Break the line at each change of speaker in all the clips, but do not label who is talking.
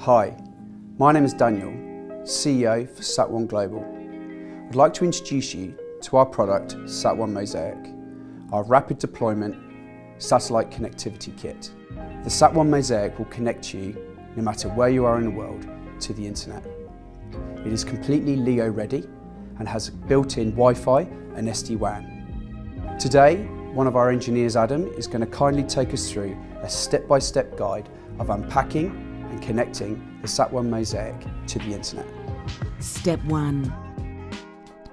Hi, my name is Daniel, CEO for Sat One Global. I'd like to introduce you to our product, Sat One MOSAIC, our rapid deployment satellite connectivity kit. The Sat One MOSAIC will connect you, no matter where you are in the world, to the internet. It is completely LEO ready and has built-in Wi-Fi and SD-WAN. Today, one of our engineers, Adam, is going to kindly take us through a step-by-step guide of unpacking and connecting the Sat One MOSAIC to the internet.
Step 1.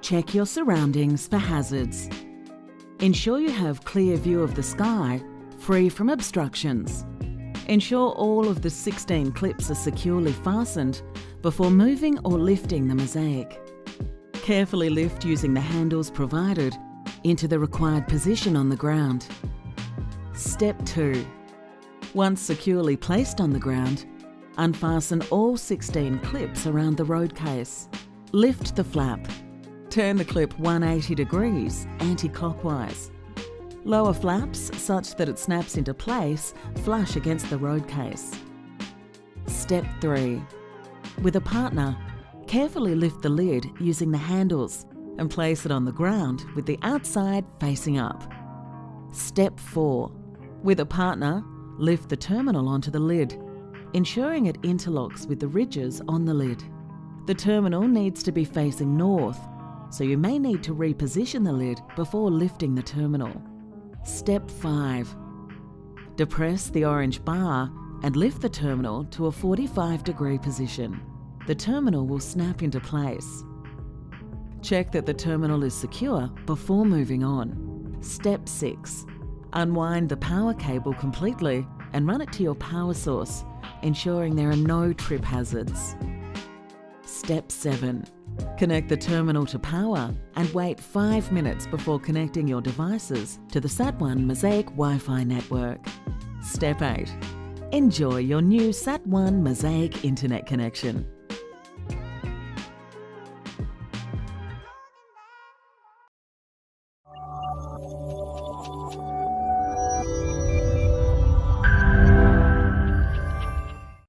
Check your surroundings for hazards. Ensure you have clear view of the sky, free from obstructions. Ensure all of the 16 clips are securely fastened before moving or lifting the MOSAIC. Carefully lift using the handles provided into the required position on the ground. Step 2. Once securely placed on the ground, unfasten all 16 clips around the road case. Lift the flap. Turn the clip 180 degrees anti-clockwise. Lower flaps such that it snaps into place flush against the road case. Step 3. With a partner, carefully lift the lid using the handles and place it on the ground with the outside facing up. Step 4. With a partner, lift the terminal onto the lid, ensuring it interlocks with the ridges on the lid. The terminal needs to be facing north, so you may need to reposition the lid before lifting the terminal. Step 5. Depress the orange bar and lift the terminal to a 45-degree position. The terminal will snap into place. Check that the terminal is secure before moving on. Step 6. Unwind the power cable completely and run it to your power source, ensuring there are no trip hazards. Step 7. Connect the terminal to power and wait 5 minutes before connecting your devices to the Sat One MOSAIC Wi-Fi network. Step 8. Enjoy your new Sat One MOSAIC internet connection.